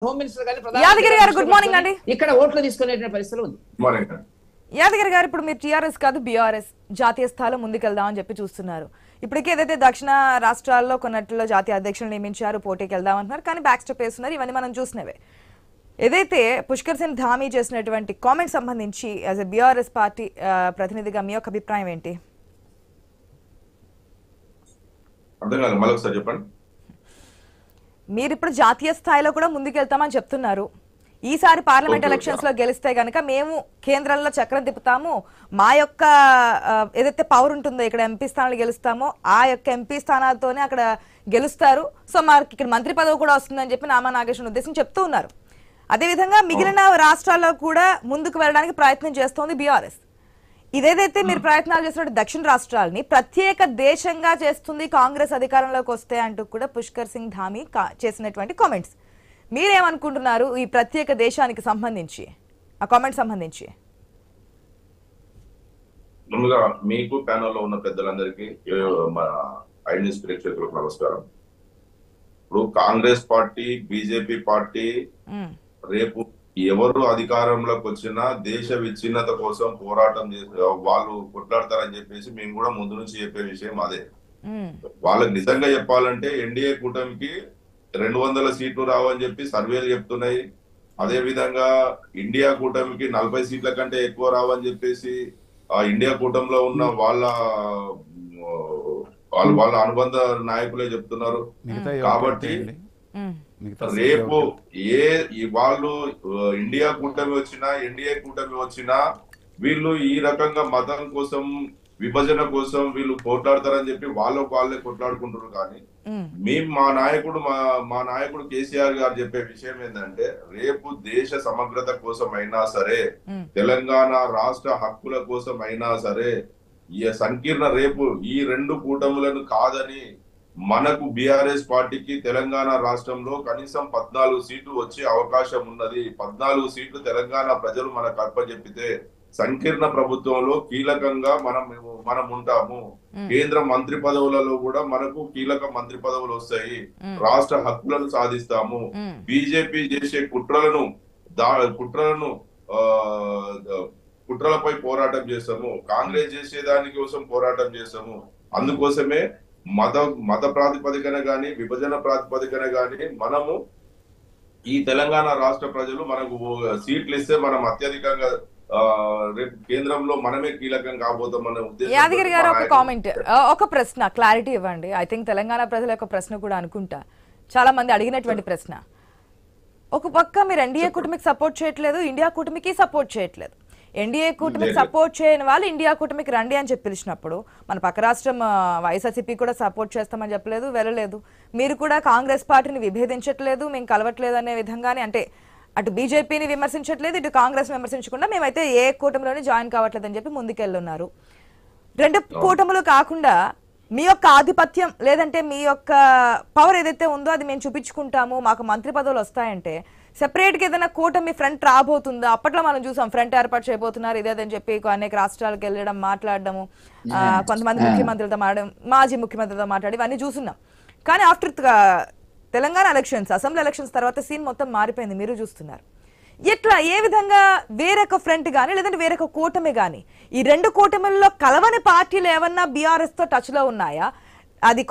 Home minister గాని యాదగిరి గారు good morning అండి. ఇక్కడ ఓట్లు తీసుకునే పరిస్థితులు ఉంది. యాదగిరి గారు ఇప్పుడు మీరు టీఆర్ఎస్ కాదు బీఆర్ఎస్ జాతీయ స్థాయిలో ముందుకెళ్దామని చెప్పి చూస్తున్నారు. ఇప్పటికే ఏదైతే దక్షిణ రాష్ట్రాల్లో కొన్నట్లో జాతీయ అధ్యక్షులు నియమించారు, పోటీకి వెళ్దామంటున్నారు, కానీ బ్యాక్ స్టెప్ వేస్తున్నారు. ఇవన్నీ మనం చూసినవే. ఏదైతే పుష్కర్ సింగ్ ధామీ చేసినటువంటి కామెంట్ సంబంధించి యాజ్ ఎ బీఆర్ఎస్ పార్టీ ప్రతినిధిగా మీ యొక్క అభిప్రాయం ఏంటి? మీరు ఇప్పుడు జాతీయ స్థాయిలో కూడా ముందుకెళ్తామని చెప్తున్నారు. ఈసారి పార్లమెంట్ ఎలక్షన్స్ లో గెలిస్తే గనక మేము కేంద్రంలో చక్రం తిప్పుతాము, మా యొక్క ఏదైతే పవర్ ఉంటుందో ఇక్కడ ఎంపీ స్థానాలు గెలుస్తామో ఆ యొక్క ఎంపీ స్థానాలతోనే అక్కడ గెలుస్తారు, సో మాకు ఇక్కడ మంత్రి పదవి కూడా వస్తుందని చెప్పి నామా నాగేశ్వర ఉద్దేశం చెప్తూ ఉన్నారు. అదేవిధంగా మిగిలిన రాష్ట్రాల్లో కూడా ముందుకు వెళ్ళడానికి ప్రయత్నం చేస్తోంది బీఆర్ఎస్. ఇదేదైతే మీరు ప్రయత్నాలు చేస్తున్న దక్షిణ రాష్ట్రాలని ప్రత్యేక దేశంగా చేస్తుంది కాంగ్రెస్ అధికారంలోకి వస్తే అంటూ కూడా పుష్కర్ సింగ్ ధామీ చేసినటువంటి కామెంట్స్. మీరేమనుకుంటున్నారు ఈ ప్రత్యేక దేశానికి సంబంధించి, ఆ కామెంట్ సంబంధించి? ముందుగా మీకు ప్యానెల్ లో ఉన్న పెద్దలందరికీ ఐ న్యూస్ ప్రేక్షకులకు నమస్కారం. ఇప్పుడు కాంగ్రెస్ పార్టీ, బీజేపీ పార్టీ రేపు ఎవరు అధికారంలోకి వచ్చినా దేశ విచ్ఛిన్నత కోసం పోరాటం వాళ్ళు కొట్లాడతారని చెప్పేసి మేము కూడా ముందు నుంచి చెప్పే విషయం అదే. వాళ్ళకి నిజంగా చెప్పాలంటే ఎన్డీఏ కూటమికి 200 సీట్లు రావని చెప్పి సర్వేలు చెప్తున్నాయి. అదే విధంగా ఇండియా కూటమికి 40 సీట్ల కంటే ఎక్కువ రావని చెప్పేసి ఆ ఇండియా కూటమిలో ఉన్న వాళ్ళ అనుబంధ నాయకులే చెప్తున్నారు. కాబట్టి రేపు వాళ్ళు ఇండియా కూటమి వచ్చినా ఎన్డీఏ కూటమి వచ్చినా వీళ్ళు ఈ రకంగా మతం కోసం విభజన కోసం వీళ్ళు కొట్లాడతారని చెప్పి వాళ్ళే కొట్లాడుకుంటారు. కానీ మేము మా నాయకుడు కేసీఆర్ గారు చెప్పే విషయం ఏంటంటే రేపు దేశ సమగ్రత కోసం అయినా సరే, తెలంగాణ రాష్ట్ర హక్కుల కోసం అయినా సరే, ఈ సంకీర్ణ రేపు ఈ 2 కూటములను కాదని మనకు బీఆర్ఎస్ పార్టీకి తెలంగాణ రాష్ట్రంలో కనీసం 14 సీట్లు వచ్చే అవకాశం ఉన్నది. 14 సీట్లు తెలంగాణ ప్రజలు మనకు అప్పచెప్పితే సంకీర్ణ ప్రభుత్వంలో కీలకంగా మనం ఉంటాము. కేంద్ర మంత్రి పదవులలో కూడా మనకు కీలక మంత్రి పదవులు వస్తాయి. రాష్ట్ర హక్కులను సాధిస్తాము. బీజేపీ చేసే కుట్రలపై పోరాటం చేస్తాము. కాంగ్రెస్ చేసే దాని కోసం పోరాటం చేస్తాము. అందుకోసమే మత ప్రాతిపదికన గాని విభజన ప్రాతిపదికన గాని మనము ఈ తెలంగాణ రాష్ట్ర ప్రజలు మనకు సీట్లు ఇస్తే మనం అత్యధికంగా రేపు కేంద్రంలో మనమే కీలకం కాబోతామనే ఉద్దేశం. యాదగిరి గారు ఒక కామెంట్, ఒక ప్రశ్న క్లారిటీ ఇవ్వండి. ఐ థింక్ తెలంగాణ ప్రజల యొక్క ప్రశ్న కూడా అనుకుంటా చాలా మంది అడిగినటువంటి ప్రశ్న. ఒక పక్క మీరు ఎన్డీఏ కూటమికి సపోర్ట్ చేయట్లేదు, ఇండియా కూటమికి సపోర్ట్ చేయట్లేదు. ఎన్డీఏ కూటమికి సపోర్ట్ చేయని వాళ్ళు ఇండియా కూటమికి రండి అని చెప్పి పిలిచినప్పుడు మన పక్క రాష్ట్రం వైఎస్ఆర్సీపీ కూడా సపోర్ట్ చేస్తామని చెప్పలేదు, వెళ్ళలేదు. మీరు కూడా కాంగ్రెస్ పార్టీని విభేదించట్లేదు, మేము కలవట్లేదు అనే విధంగానే, అంటే అటు బీజేపీని విమర్శించట్లేదు, ఇటు కాంగ్రెస్ విమర్శించకుండా మేమైతే ఏ కూటమిలోనే జాయిన్ కావట్లేదు అని చెప్పి ముందుకెళ్ళున్నారు. 2 కూటములు కాకుండా మీ యొక్క ఆధిపత్యం లేదంటే మీ యొక్క పవర్ ఏదైతే ఉందో అది మేము చూపించుకుంటాము, మాకు మంత్రి పదవులు వస్తాయంటే సెపరేట్ గా ఏదైనా కూటమి ఫ్రంట్ రాబోతుందా? అప్పట్లో మనం చూసాం ఫ్రంట్ ఏర్పాటు చేయబోతున్నారు ఇదేదని చెప్పి అనేక రాష్ట్రాలకు వెళ్ళడం, మాట్లాడడము, కొంతమంది ముఖ్యమంత్రులతో మాట్లాడడం, మాజీ ముఖ్యమంత్రులతో మాట్లాడి ఇవన్నీ చూస్తున్నాం. కానీ after Telangana elections, assembly elections తర్వాత సీన్ మొత్తం మారిపోయింది, మీరు చూస్తున్నారు. ఎట్లా ఏ విధంగా వేరొక ఫ్రంట్ గానీ లేదంటే వేరొక కూటమి గానీ ఈ 2 కూటమిల్లో కలవని పార్టీలు ఏమన్నా బీఆర్ఎస్ తో టచ్ లో ఉన్నాయా? అది